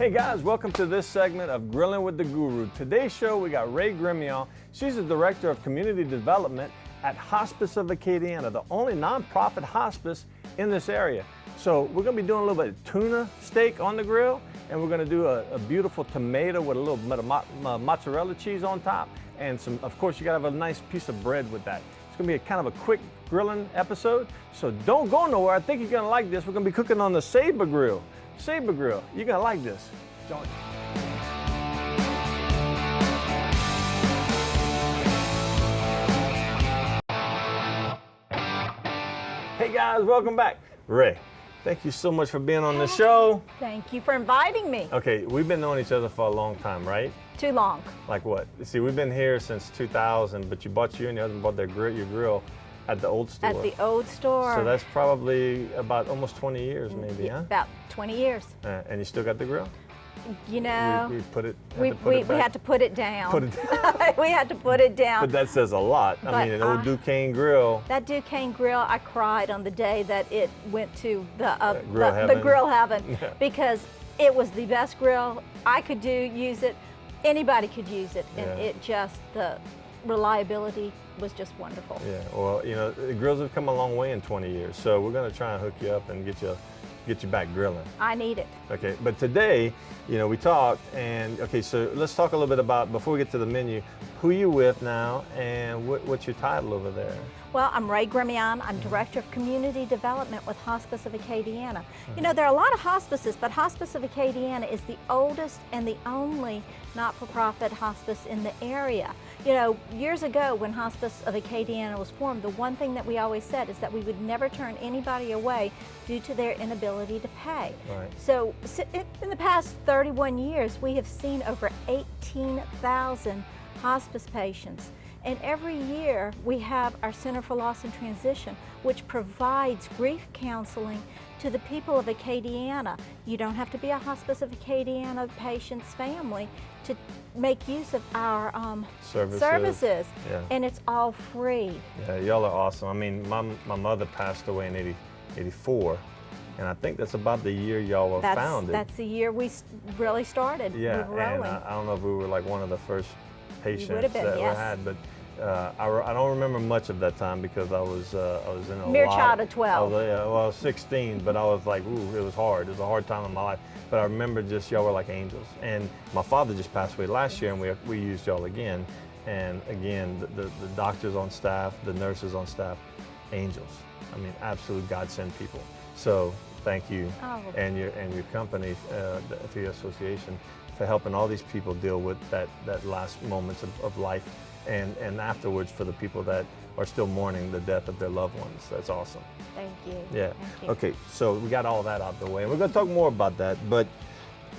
Hey guys, welcome to this segment of Grilling with the Guru. Today's show we got Ray Gremillion. She's the Director of Community Development at Hospice of Acadiana, the only nonprofit hospice in this area. So we're gonna be doing a little bit of tuna steak on the grill, and we're gonna do a beautiful tomato with a little bit of mozzarella cheese on top, and some, of course, you gotta have a nice piece of bread with that. It's gonna be a kind of a quick grilling episode, so don't go nowhere. I think you're gonna like this. We're gonna be cooking on the Sabre grill. Sabre grill, you're gonna like this. Join. Hey guys, welcome back. Ray, thank you so much for being on the show. Thank you for inviting me. Okay, we've been knowing each other for a long time, right? Too long. Like what? See, we've been here since 2000, but you and your husband bought your grill at the old store. At the old store. So that's probably about almost 20 years maybe, huh? About 20 years. And you still got the grill? You know, we had to put it down. Put it down. We had to put it down. But that says a lot. I mean, an old Duquesne grill. That Duquesne grill, I cried on the day that it went to the grill grill heaven because it was the best grill. I could use it. Anybody could use it, and it just, the reliability was just wonderful. Yeah, well, you know, the grills have come a long way in 20 years, so we're going to try and hook you up and get you back grilling. I need it. Okay, but today, you know, we talked, and okay, so let's talk a little bit about, before we get to the menu, who you with now and what's your title over there? Well, I'm Ray Gremillion. I'm Director of Community Development with Hospice of Acadiana. You know, there are a lot of hospices, but Hospice of Acadiana is the oldest and the only not-for-profit hospice in the area. You know, years ago when Hospice of Acadiana was formed, the one thing that we always said is that we would never turn anybody away due to their inability to pay. Right. So in the past 31 years, we have seen over 18,000 hospice patients. And every year we have our Center for Loss and Transition, which provides grief counseling to the people of Acadiana. You don't have to be a Hospice of Acadiana patient's family to make use of our services. Yeah. And it's all free. Yeah, y'all are awesome. I mean, my mother passed away in '84, and I think that's about the year y'all were founded. That's the year we really started. Yeah, we were rolling. and I don't know if we were like one of the first patients would have been, that we yes. had, but I don't remember much of that time because I was in a mere lot. child of 12. I was 16, but I was like, ooh, it was hard. It was a hard time in my life. But I remember just y'all were like angels. And my father just passed away last year, and we used y'all again. And again, the doctors on staff, the nurses on staff, angels. I mean, absolute godsend people. So thank you and your company, for your association, for helping all these people deal with that last moments of life. And afterwards for the people that are still mourning the death of their loved ones. That's awesome. Thank you. Yeah. Thank you. Okay, so we got all that out of the way, and we're going to talk more about that. But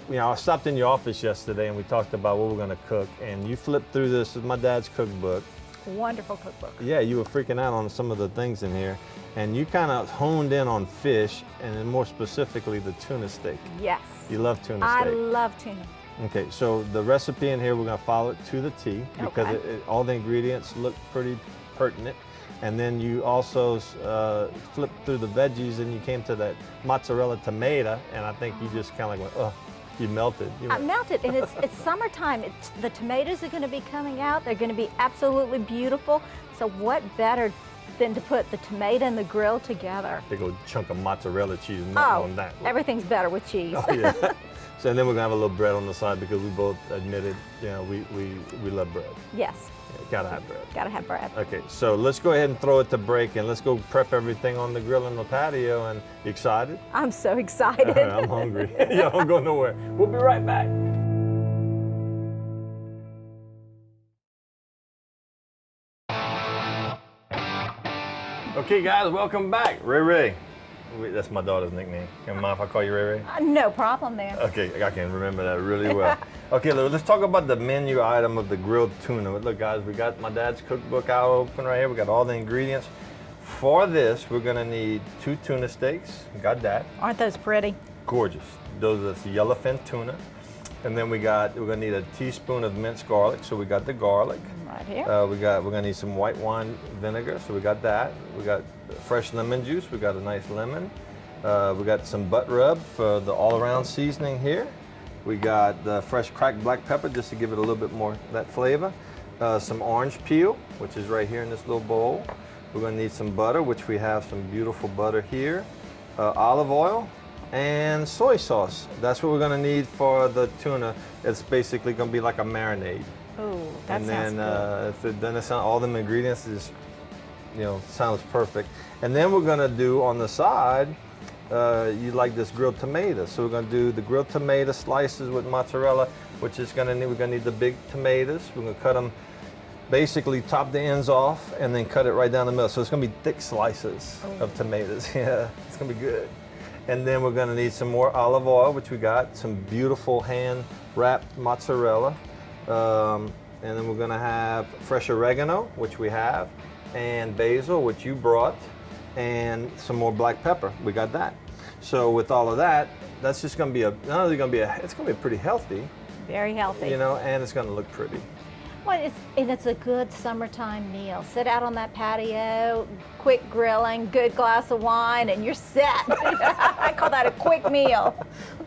you know, I stopped in your office yesterday, and we talked about what we're going to cook. And you flipped through this. It's my dad's cookbook. Wonderful cookbook. Yeah, you were freaking out on some of the things in here, and you kind of honed in on fish, and then more specifically the tuna steak. Yes. You love tuna steak. I love tuna. Okay, so the recipe in here, we're going to follow it to the T because all the ingredients look pretty pertinent. And then you also flipped through the veggies and you came to that mozzarella tomato, and I think you just kind of like went, you melted. I melted, and it's summertime. The tomatoes are going to be coming out. They're going to be absolutely beautiful. So what better than to put the tomato and the grill together? Big old chunk of mozzarella cheese on that. Everything's better with cheese. Oh, yeah. So, and then we're gonna have a little bread on the side because we both admitted, you know, we love bread. Yes. Yeah, gotta have bread. Gotta have bread. Okay, so let's go ahead and throw it to break, and let's go prep everything on the grill and the patio. And you excited? I'm so excited. I'm hungry. Yeah, don't go nowhere. We'll be right back. Okay, guys, welcome back. Ray. That's my daughter's nickname. Can you mind if I call you Ray? No problem there. Okay, I can remember that really well. Okay, let's talk about the menu item of the grilled tuna. Look, guys, we got my dad's cookbook out open right here. We got all the ingredients. For this, we're gonna need 2 tuna steaks. Got that. Aren't those pretty? Gorgeous. Those are the yellowfin tuna. And then we're gonna need a teaspoon of minced garlic. So we got the garlic. Right here. We're gonna need some white wine vinegar. So we got that. We got fresh lemon juice. We got a nice lemon. We got some butt rub for the all-around seasoning here. We got the fresh cracked black pepper just to give it a little bit more of that flavor. Some orange peel, which is right here in this little bowl. We're gonna need some butter, which we have some beautiful butter here. Olive oil and soy sauce. That's what we're gonna need for the tuna. It's basically gonna be like a marinade. Oh, that and sounds then, then it's all the ingredients is, sounds perfect. And then we're gonna do on the side, you like this grilled tomato. So we're gonna do the grilled tomato slices with mozzarella, which is we're gonna need the big tomatoes. We're gonna cut them, basically top the ends off and then cut it right down the middle. So it's gonna be thick slices of tomatoes. Yeah, it's gonna be good. And then we're gonna need some more olive oil, which we got, some beautiful hand wrapped mozzarella. And then we're gonna have fresh oregano, which we have, and basil, which you brought, and some more black pepper. We got that. So with all of that, that's just gonna be it's gonna be pretty healthy. very healthy. And it's gonna look pretty. Well, it's a good summertime meal. Sit out on that patio, quick grilling, good glass of wine, and you're set. I call that a quick meal.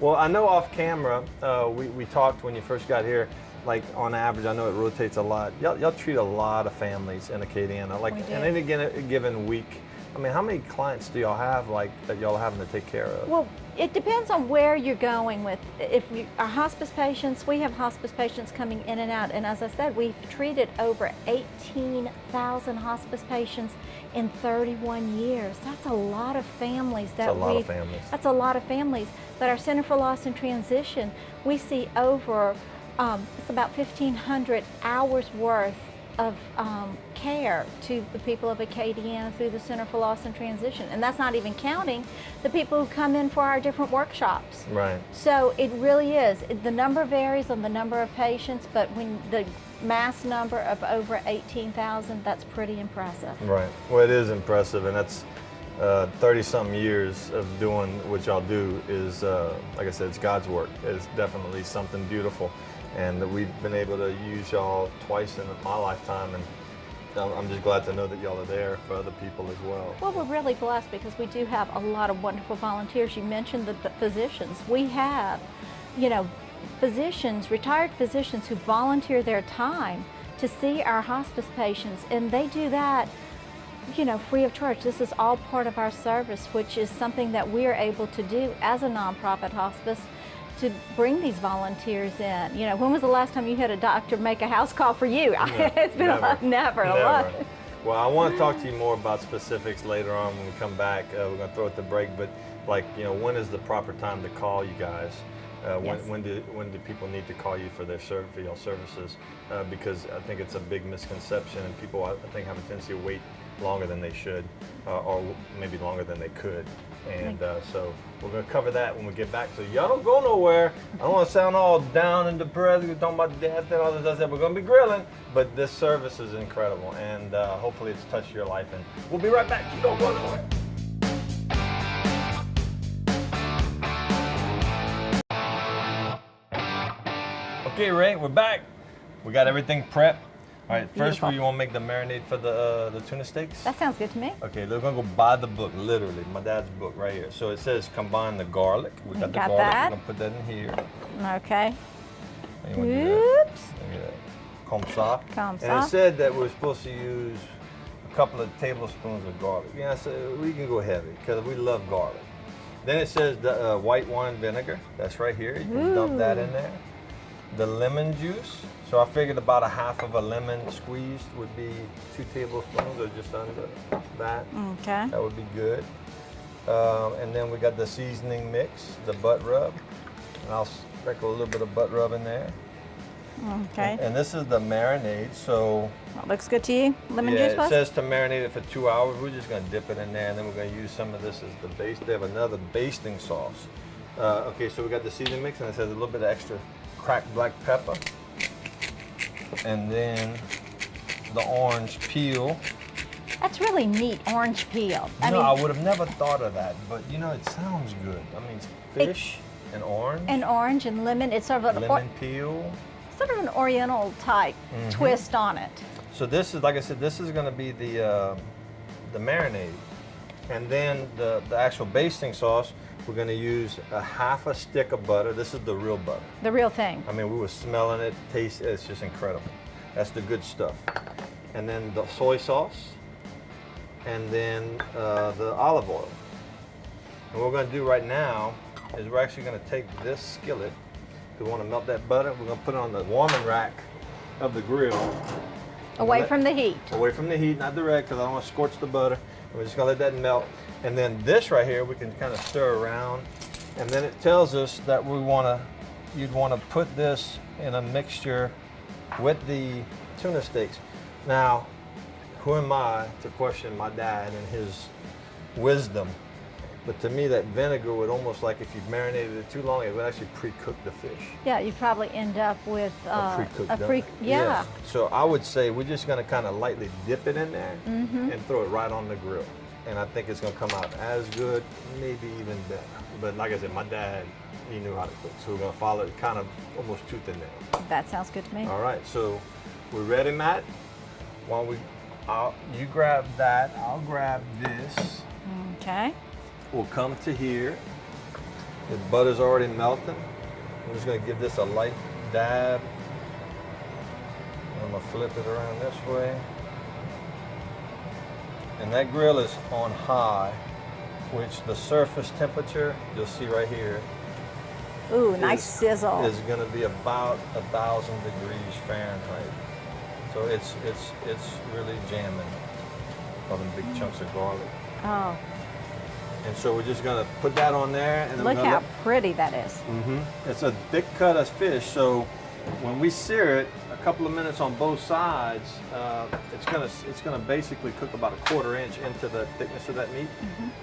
Well, I know off camera, we talked when you first got here, like on average, I know it rotates a lot. Y'all treat a lot of families in Acadiana. Like, in any given week, I mean, how many clients do y'all have that y'all are having to take care of? Well, it depends on where you're going with. If our hospice patients, we have hospice patients coming in and out. And as I said, we've treated over 18,000 hospice patients in 31 years. That's a lot of families. That's a lot of families. But our Center for Loss and Transition, we see over, it's about 1,500 hours worth of care to the people of Acadiana through the Center for Loss and Transition. And that's not even counting the people who come in for our different workshops. Right. So it really is. The number varies on the number of patients, but when the mass number of over 18,000, that's pretty impressive. Right. Well, it is impressive, and that's 30-something years of doing what y'all do is, like I said, it's God's work. It's definitely something beautiful. And we've been able to use y'all twice in my lifetime, and I'm just glad to know that y'all are there for other people as well. Well, we're really blessed because we do have a lot of wonderful volunteers. You mentioned the physicians. We have, physicians, retired physicians who volunteer their time to see our hospice patients, and they do that, free of charge. This is all part of our service, which is something that we are able to do as a nonprofit hospice, to bring these volunteers in. When was the last time you had a doctor make a house call for you? It's been never. A lot. Well, I want to talk to you more about specifics later on when we come back. We're going to throw it to break, but when is the proper time to call you guys? Yes. When do people need to call you for your services? Because I think it's a big misconception, and people I think have a tendency to wait longer than they should, or maybe longer than they could. And so we're going to cover that when we get back. So y'all don't go nowhere. I don't want to sound all down and depressed. We're talking about death and all this stuff. We're going to be grilling, but this service is incredible, and hopefully it's touched your life. And we'll be right back. You don't go nowhere. Okay, Ray, we're back. We got everything prepped. All right, first you want to make the marinade for the tuna steaks? That sounds good to me. Okay, we're going to go buy the book, literally, my dad's book right here. So it says combine the garlic. We got the garlic. That. We're going to put that in here. Okay. And you want to do that. Look at that. Comme ça. And it said that we're supposed to use a couple of tablespoons of garlic. Yeah, so we can go heavy because we love garlic. Then it says the white wine vinegar. That's right here. You can dump that in there. The lemon juice. So I figured about a half of a lemon squeezed would be 2 tablespoons or just under that. Okay. That would be good. And then we got the seasoning mix, the butt rub. And I'll sprinkle a little bit of butt rub in there. Okay. And this is the marinade, so. That looks good to you? Lemon juice it says to marinate it for 2 hours. We're just gonna dip it in there, and then we're gonna use some of this as the base. They have another basting sauce. Okay, so we got the seasoning mix, and it says a little bit of extra cracked black pepper. And then the orange peel. That's really neat, orange peel. I would have never thought of that, but it sounds good. I mean, fish and orange. And orange and lemon. It's sort of lemon peel. Sort of an oriental type twist on it. So this is, like I said, this is going to be the marinade. And then the actual basting sauce, We're gonna use a half a stick of butter. This is the real butter. The real thing. I mean, we were smelling it, taste it, it's just incredible. That's the good stuff. And then the soy sauce, and then the olive oil. And what we're gonna do right now is we're actually gonna take this skillet. We wanna melt that butter. We're gonna put it on the warming rack of the grill. Away from the heat. Away from the heat, not direct, because I don't want to scorch the butter. And we're just gonna let that melt. And then this right here, we can kind of stir around. And then it tells us that you'd wanna put this in a mixture with the tuna steaks. Now, who am I to question my dad and his wisdom? But to me, that vinegar would almost, like if you marinated it too long, it would actually pre-cook the fish. Yeah, you'd probably end up with A pre-cooked yeah. Yes. So I would say we're just gonna kind of lightly dip it in there Mm-hmm. and throw it right on the grill. And I think it's gonna come out as good, maybe even better. But like I said, my dad, he knew how to cook. So we're gonna follow it kind of almost tooth and nail. That sounds good to me. All right, so we're ready, Matt? You grab that, I'll grab this. Okay. We'll come to here. The butter's already melting. I'm just gonna give this a light dab. I'm gonna flip it around this way. And that grill is on high, which the surface temperature, you'll see right here, Ooh, nice sizzle. is gonna be about 1,000 degrees Fahrenheit. So it's really jamming all them big chunks of garlic. Oh, And so we're just gonna put that on there, and then look how pretty that is. It's a thick cut of fish, so when we sear it, a couple of minutes on both sides, it's gonna basically cook about 1/4 inch into the thickness of that meat,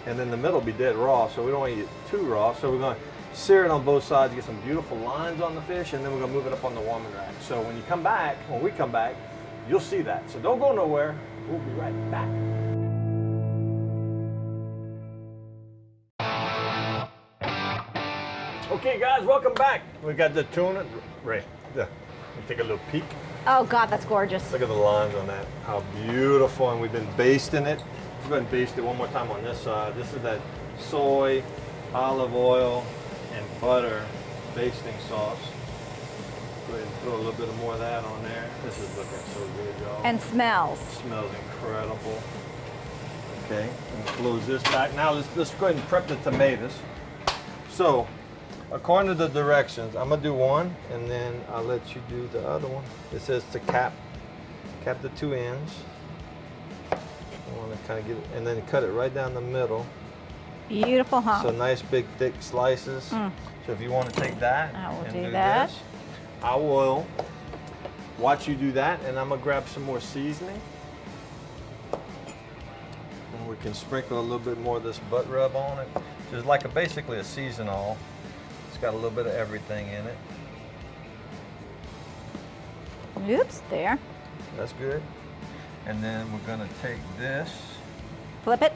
and then the middle will be dead raw. So we don't want to eat it too raw. So we're gonna sear it on both sides, get some beautiful lines on the fish, and then we're gonna move it up on the warming rack. So when we come back, you'll see that. So don't go nowhere. We'll be right back. Okay, guys, welcome back. We got the tuna. Ray, let me take a little peek. Oh God, that's gorgeous. Look at the lines on that. How beautiful. And we've been basting it. Let's go ahead and baste it one more time on this side. This is that soy, olive oil, and butter basting sauce. Go ahead and throw a little bit more of that on there. This is looking so good, y'all. And smells. Smells incredible. Okay, I'm gonna close this back. Now let's go ahead and prep the tomatoes. So, according to the directions, I'm gonna do one, and then I'll let you do the other one. It says to cap the two ends. I want to kind of get it, and then cut it right down the middle. Beautiful hump. So nice big thick slices. So if you want to take that, I will and do that. This, I will watch you do that, and I'm gonna grab some more seasoning. And we can sprinkle a little bit more of this butt rub on it. Just like basically a seasonal. It's got a little bit of everything in it. Oops, there. That's good. And then we're gonna take this. Flip it.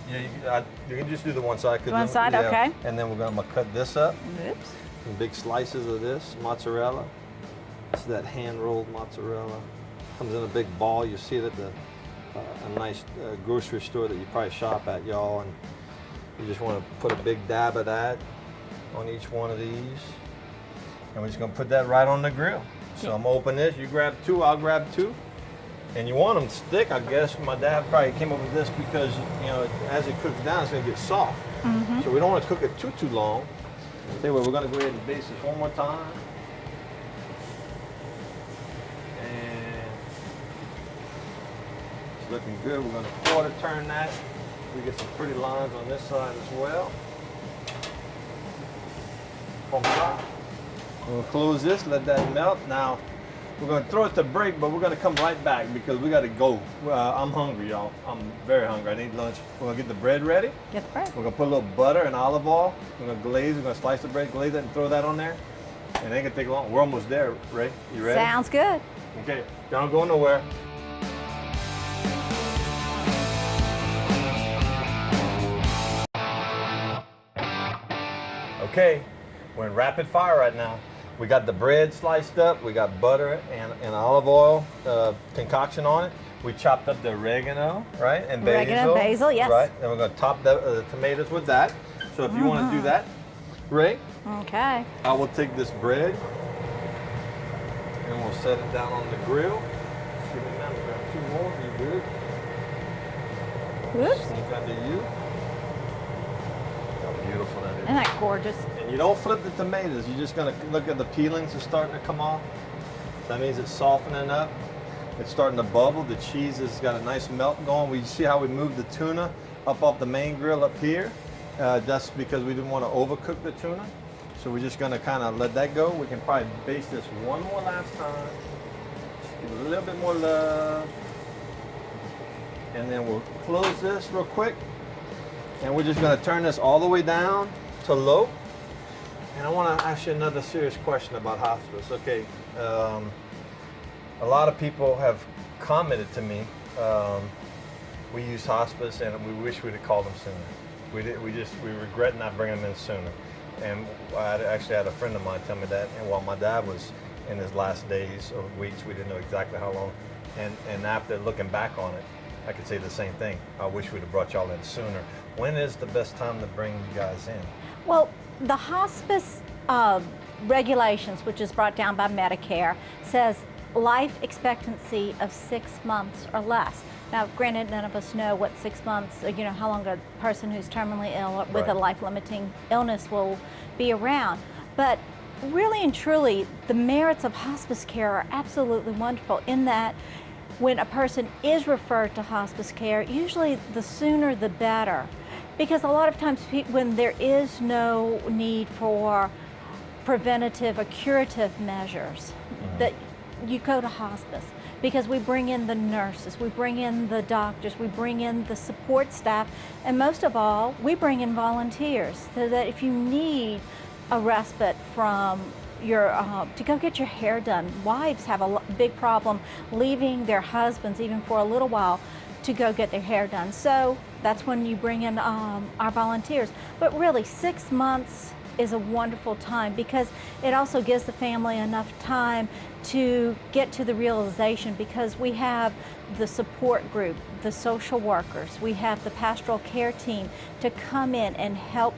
Yeah, you can just do the one side. One side, okay. And then I'm gonna cut this up. Oops. Some big slices of this mozzarella. This is that hand-rolled mozzarella. Comes in a big ball. You see it at a nice grocery store that you probably shop at, y'all. And you just want to put a big dab of that on each one of these. And we're just gonna put that right on the grill. So I'm gonna open this, you grab two, I'll grab two. And you want them thick, I guess. My dad probably came up with this because, you know, as it cooks down, it's gonna get soft. So we don't want to cook it too long. I'll tell you what, we're gonna go ahead and baste this one more time. And it's looking good. We're gonna quarter turn that. We get some pretty lines on this side as well. On top. We're gonna close this, let that melt. Now, we're gonna throw it to break, but we're gonna come right back because we gotta go. I'm hungry, y'all. I'm very hungry. I need lunch. We're gonna get the bread ready. Get the bread. We're gonna put a little butter and olive oil. We're gonna glaze. We're gonna slice the bread, glaze it, and throw that on there. And it ain't gonna take long. We're almost there, Ray. You ready? Sounds good. Okay. Don't go nowhere. Okay. We're in rapid fire right now. We got the bread sliced up. We got butter and olive oil concoction on it. We chopped up the oregano, right? And basil. Oregano, basil, yes. Right, and we're gonna top the tomatoes with that. So if you wanna do that, Ray, Okay. I will take this bread and we'll set it down on the grill. Give me now, grab 2 more, you good? Whoops. Sneak under you. How beautiful that is. Isn't that gorgeous? And you don't flip the tomatoes, you're just gonna look at the peelings are starting to come off. That means it's softening up. It's starting to bubble. The cheese has got a nice melt going. We see how we moved the tuna up off the main grill up here. That's because we didn't want to overcook the tuna. So we're just gonna kind of let that go. We can probably baste this one more last time. Just give it a little bit more love. And then we'll close this real quick. And we're just gonna turn this all the way down to low. And I wanna ask you another serious question about hospice. Okay, a lot of people have commented to me, we use hospice and we wish we'd have called them sooner. We regret not bringing them in sooner. And I actually had a friend of mine tell me that, and while my dad was in his last days or weeks, we didn't know exactly how long, and after looking back on it, I could say the same thing. I wish we'd have brought y'all in sooner. When is the best time to bring you guys in? Well, the hospice regulations, which is brought down by Medicare, says life expectancy of 6 months or less. Now, granted, none of us know what 6 months, how long a person who's terminally ill with a life-limiting illness will be around. But really and truly, the merits of hospice care are absolutely wonderful in that when a person is referred to hospice care, usually the sooner the better. Because a lot of times when there is no need for preventative or curative measures, that you go to hospice because we bring in the nurses, we bring in the doctors, we bring in the support staff, and most of all, we bring in volunteers so that if you need a respite from your, to go get your hair done. Wives have a big problem leaving their husbands even for a little while to go get their hair done. So that's when you bring in our volunteers. But really, 6 months is a wonderful time because it also gives the family enough time to get to the realization, because we have the support group, the social workers, we have the pastoral care team to come in and help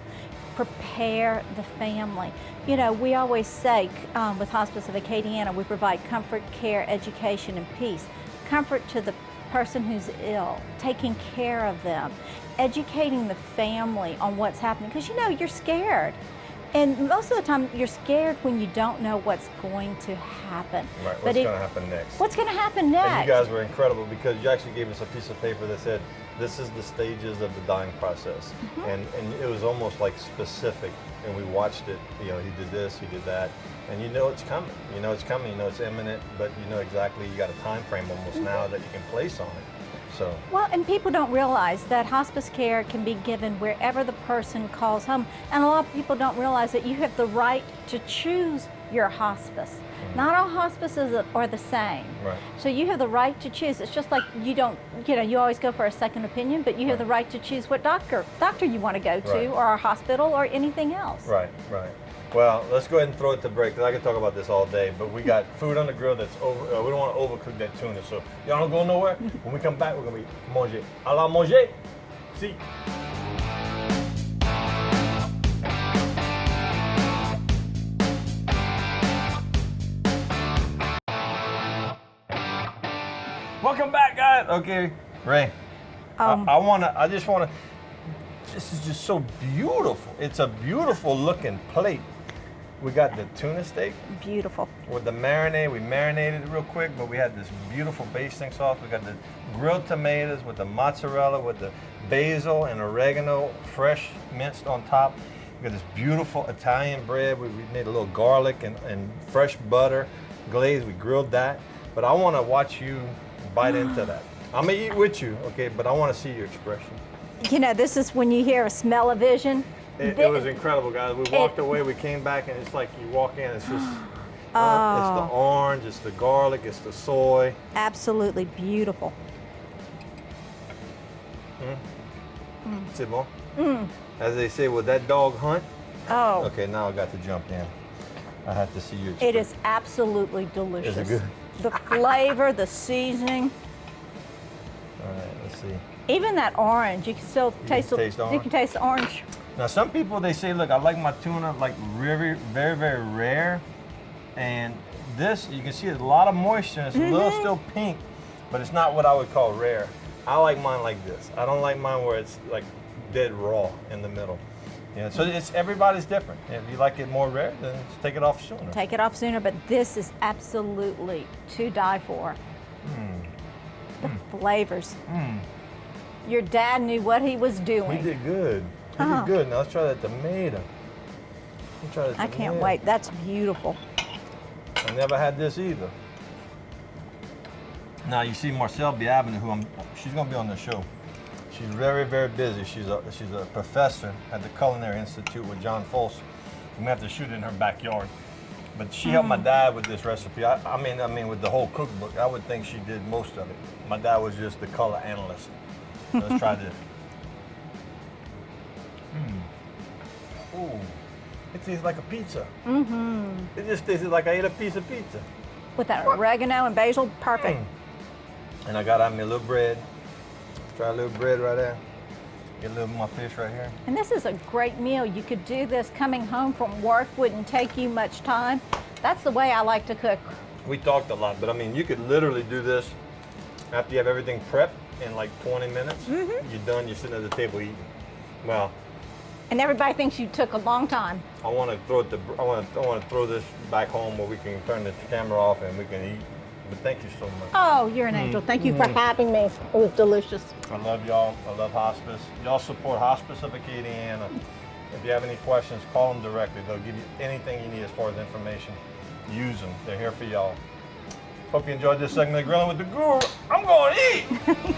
prepare the family. We always say with Hospice of Acadiana, we provide comfort, care, education, and peace. Comfort to the person who's ill, taking care of them, educating the family on what's happening, because you're scared. And most of the time, you're scared when you don't know what's going to happen. Right, what's going to happen next? What's going to happen next? And you guys were incredible because you actually gave us a piece of paper that said, this is the stages of the dying process. And it was almost like specific. And we watched it, he did this, he did that. And it's coming. It's coming, it's imminent, but exactly, you got a time frame almost now that you can place on it. So. Well, and people don't realize that hospice care can be given wherever the person calls home. And a lot of people don't realize that you have the right to choose your hospice. Not all hospices are the same. Right. So you have the right to choose. It's just like you always go for a second opinion, but you have the right to choose what doctor you want to go to, or a hospital, or anything else. Right. Well, let's go ahead and throw it to break, because I could talk about this all day, but we got food on the grill that's over. We don't want to overcook that tuna, so y'all don't go nowhere. When we come back, we're going to be manger. À la manger. See. Welcome back, guys. Okay, Ray. This is just so beautiful. It's a beautiful looking plate. We got the tuna steak. Beautiful. With the marinade, we marinated it real quick, but we had this beautiful basting sauce. We got the grilled tomatoes with the mozzarella, with the basil and oregano, fresh minced on top. We got this beautiful Italian bread. We made a little garlic and fresh butter glaze. We grilled that. But I want to watch you bite into that. I'm going to eat with you, okay, but I want to see your expression. This is when you hear a smell-o-vision. It was incredible, guys. We walked away, we came back, and it's like you walk in, it's just, it's the orange, it's the garlic, it's the soy. Absolutely beautiful. C'est bon? As they say, will that dog hunt? Oh. Okay, now I got to jump in. I have to see your expression. It is absolutely delicious. Is it good? The flavor, the seasoning. Let's see. Even that orange, you can still taste taste the You orange? can taste the orange. Now, some people, they say, look, I like my tuna like very, very, very rare. And this, you can see there's a lot of moisture. It's a little still pink, but it's not what I would call rare. I like mine like this. I don't like mine where it's like dead raw in the middle. Yeah, so it's everybody's different. If you like it more rare, then just take it off sooner. Take it off sooner, but this is absolutely to die for. The flavors. Your dad knew what he was doing. He did good. He did good. Now let's try that tomato. Let's try that I can't tomato. wait. That's beautiful. I never had this either. Now you see Marcel Biavin, she's gonna be on the show. She's very, very busy. She's a professor at the Culinary Institute with John Folse. We have to shoot in her backyard. But she helped my dad with this recipe. I mean, with the whole cookbook. I would think she did most of it. My dad was just the color analyst. So let's try this. Ooh, it tastes like a pizza. It just tasted like I ate a piece of pizza. With that oregano and basil, perfect. And I got out me a little bread. Try a little bread right there. Get a little of my fish right here. And this is a great meal. You could do this coming home from work, wouldn't take you much time. That's the way I like to cook. We talked a lot, but I mean, you could literally do this after you have everything prepped in like 20 minutes. You're done, you're sitting at the table eating. Well, And everybody thinks you took a long time. I want to throw this back home where we can turn the camera off and we can eat. But thank you so much. Oh, you're an angel. Thank you for having me. It was delicious. I love y'all. I love hospice. Y'all support Hospice of Acadiana. If you have any questions, call them directly. They'll give you anything you need as far as information. Use them. They're here for y'all. Hope you enjoyed this segment of Grilling with the Guru. I'm going to eat.